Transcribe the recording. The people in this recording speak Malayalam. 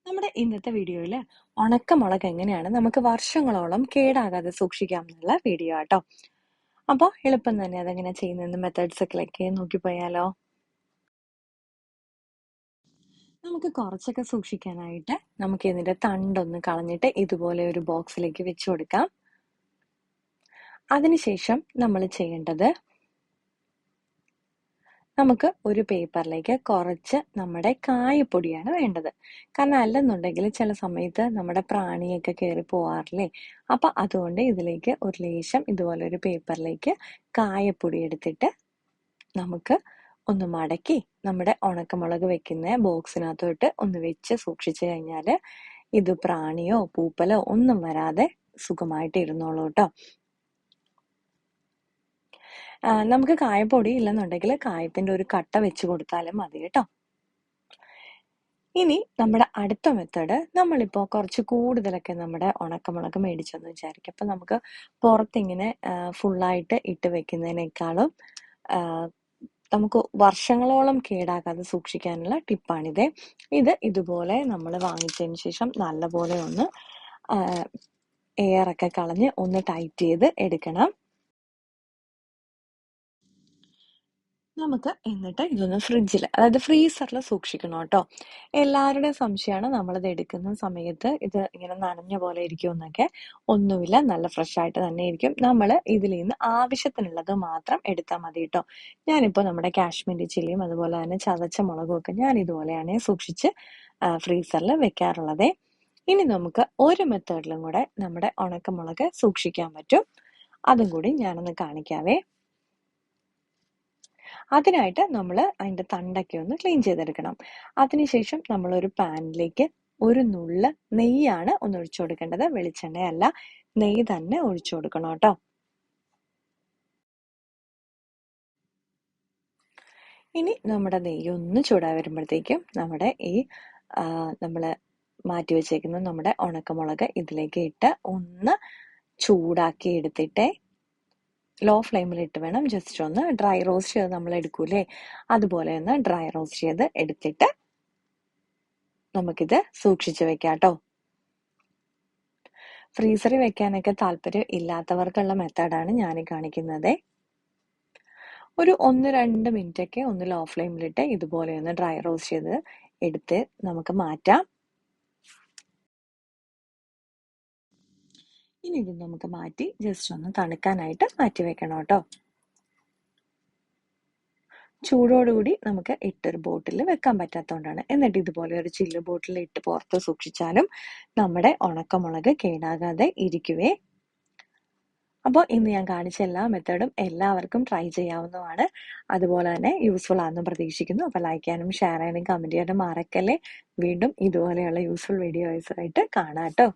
നമ്മുടെ ഇന്നത്തെ വീഡിയോയിൽ ഉണക്കമുളക് എങ്ങനെയാണ് നമുക്ക് വർഷങ്ങളോളം കേടാകാതെ സൂക്ഷിക്കാം എന്നുള്ള വീഡിയോ ആട്ടോ. അപ്പോൾ എളുപ്പം തന്നെ അതെങ്ങനെ ചെയ്യുന്ന മെത്തേഡ്സ് ഒക്കെ നോക്കിപ്പോയാലോ. നമുക്ക് കുറച്ചൊക്കെ സൂക്ഷിക്കാനായിട്ട് നമുക്ക് ഇതിന്റെ തണ്ടൊന്ന് കളഞ്ഞിട്ട് ഇതുപോലെ ഒരു ബോക്സിലേക്ക് വെച്ചു കൊടുക്കാം. അതിനുശേഷം നമ്മൾ ചെയ്യേണ്ടത്, നമുക്ക് ഒരു പേപ്പറിലേക്ക് കുറച്ച് നമ്മുടെ കായപ്പൊടിയാണ് വേണ്ടത്. കാരണം അല്ലെന്നുണ്ടെങ്കിൽ ചില സമയത്ത് നമ്മുടെ പ്രാണിയൊക്കെ കയറി പോവാറില്ലേ. അപ്പൊ അതുകൊണ്ട് ഇതിലേക്ക് ഒരു ലേശം ഇതുപോലെ ഒരു പേപ്പറിലേക്ക് കായപ്പൊടി എടുത്തിട്ട് നമുക്ക് ഒന്ന് മടക്കി നമ്മുടെ ഉണക്കമുളക് വെക്കുന്ന ബോക്സിനകത്തോട്ട് ഒന്ന് വെച്ച് സൂക്ഷിച്ചു കഴിഞ്ഞാൽ ഇത് പ്രാണിയോ പൂപ്പലോ ഒന്നും വരാതെ സുഖമായിട്ട് ഇരുന്നോളൂ കേട്ടോ. നമുക്ക് കായപ്പൊടി ഇല്ലെന്നുണ്ടെങ്കിൽ കായത്തിന്റെ ഒരു കട്ട വെച്ച് കൊടുത്താലും മതി കേട്ടോ. ഇനി നമ്മുടെ അടുത്ത മെത്തേഡ്, നമ്മളിപ്പോൾ കുറച്ച് കൂടുതലൊക്കെ നമ്മുടെ ഉണക്കമുളക് മേടിച്ചെന്ന് വിചാരിക്കും. അപ്പം നമുക്ക് പുറത്തിങ്ങനെ ഫുള്ളായിട്ട് ഇട്ട് വെക്കുന്നതിനേക്കാളും നമുക്ക് വർഷങ്ങളോളം കേടാകാതെ സൂക്ഷിക്കാനുള്ള ടിപ്പാണിത്. ഇതുപോലെ നമ്മൾ വാങ്ങിച്ചതിന് ശേഷം നല്ലപോലെ ഒന്ന് എയറൊക്കെ കളഞ്ഞ് ഒന്ന് ടൈറ്റ് ചെയ്ത് എടുക്കണം. നമുക്ക് എന്നിട്ട് ഇതൊന്ന് ഫ്രിഡ്ജിൽ, അതായത് ഫ്രീസറിൽ സൂക്ഷിക്കണം കേട്ടോ. എല്ലാവരുടെയും സംശയമാണ് നമ്മളിത് എടുക്കുന്ന സമയത്ത് ഇത് ഇങ്ങനെ നനഞ്ഞ പോലെ ഇരിക്കും എന്നൊക്കെ. ഒന്നുമില്ല, നല്ല ഫ്രഷ് ആയിട്ട് തന്നെ ഇരിക്കും. നമ്മൾ ഇതിൽ നിന്ന് ആവശ്യത്തിനുള്ളത് മാത്രം എടുത്താൽ മതി കേട്ടോ. ഞാനിപ്പോൾ നമ്മുടെ കാശ്മീരി ചില്ലിയും അതുപോലെ തന്നെ ചതച്ച മുളകും ഒക്കെ ഞാൻ ഇതുപോലെയാണ് സൂക്ഷിച്ച് ഫ്രീസറിൽ വെക്കാറുള്ളത്. ഇനി നമുക്ക് ഒരു മെത്തേഡിലും കൂടെ നമ്മുടെ ഉണക്കമുളക് സൂക്ഷിക്കാൻ പറ്റും. അതും കൂടി ഞാനൊന്ന് കാണിക്കാവേ. അതിനായിട്ട് നമ്മൾ അതിൻ്റെ തണ്ടൊക്കെ ഒന്ന് ക്ലീൻ ചെയ്തെടുക്കണം. അതിനുശേഷം നമ്മളൊരു പാനിലേക്ക് ഒരു നുള്ള് നെയ്യാണ് ഒന്ന് ഒഴിച്ചു കൊടുക്കേണ്ടത്, വെളിച്ചെണ്ണയല്ല, നെയ്യ് തന്നെ ഒഴിച്ചു കൊടുക്കണം കേട്ടോ. ഇനി നമ്മുടെ നെയ്യ് ഒന്ന് ചൂടായി വരുമ്പോഴത്തേക്കും നമ്മുടെ ഈ നമ്മൾ മാറ്റി വെച്ചേക്കുന്ന നമ്മുടെ ഉണക്കമുളക് ഇതിലേക്ക് ഇട്ട് ഒന്ന് ചൂടാക്കി എടുത്തിട്ട് ലോ ഫ്ലെയിമിലിട്ട് വേണം ജസ്റ്റ് ഒന്ന് ഡ്രൈ റോസ്റ്റ് ചെയ്ത് നമ്മൾ എടുക്കൂലേ, അതുപോലെ ഒന്ന് ഡ്രൈ റോസ്റ്റ് ചെയ്ത് എടുത്തിട്ട് നമുക്കിത് സൂക്ഷിച്ചു വെക്കാം കേട്ടോ. ഫ്രീസറിൽ വെക്കാനൊക്കെ താല്പര്യം ഇല്ലാത്തവർക്കുള്ള മെത്തേഡാണ് ഞാൻ കാണിക്കുന്നത്. ഒരു 1-2 മിനിറ്റ് ഒക്കെ ഒന്ന് ലോ ഫ്ലെയിമിലിട്ട് ഇതുപോലെ ഒന്ന് ഡ്രൈ റോസ്റ്റ് ചെയ്ത് എടുത്ത് നമുക്ക് മാറ്റാം. ഇനി ഇത് നമുക്ക് മാറ്റി ജസ്റ്റ് ഒന്ന് തണുക്കാനായിട്ട് മാറ്റി വെക്കണം കേട്ടോ. ചൂടോടുകൂടി നമുക്ക് ഇട്ടൊരു ബോട്ടിൽ വെക്കാൻ പറ്റാത്തതുകൊണ്ടാണ്. എന്നിട്ട് ഇതുപോലെ ഒരു ചില്ല് ബോട്ടിൽ ഇട്ട് പുറത്ത് സൂക്ഷിച്ചാലും നമ്മുടെ ഉണക്കമുളക് കേടാകാതെ ഇരിക്കുവേ. അപ്പോൾ ഇന്ന് ഞാൻ കാണിച്ച എല്ലാ മെത്തേഡും എല്ലാവർക്കും ട്രൈ ചെയ്യാവുന്നതാണ്. അതുപോലെ തന്നെ യൂസ്ഫുൾ ആണെന്ന് പ്രതീക്ഷിക്കുന്നു. അപ്പോൾ ലൈക്ക് ചെയ്യാനും ഷെയർ ചെയ്യാനും കമൻറ്റ് ചെയ്യാനും മറക്കല്ലേ. വീണ്ടും ഇതുപോലെയുള്ള യൂസ്ഫുൾ വീഡിയോസായിട്ട് കാണാം കേട്ടോ.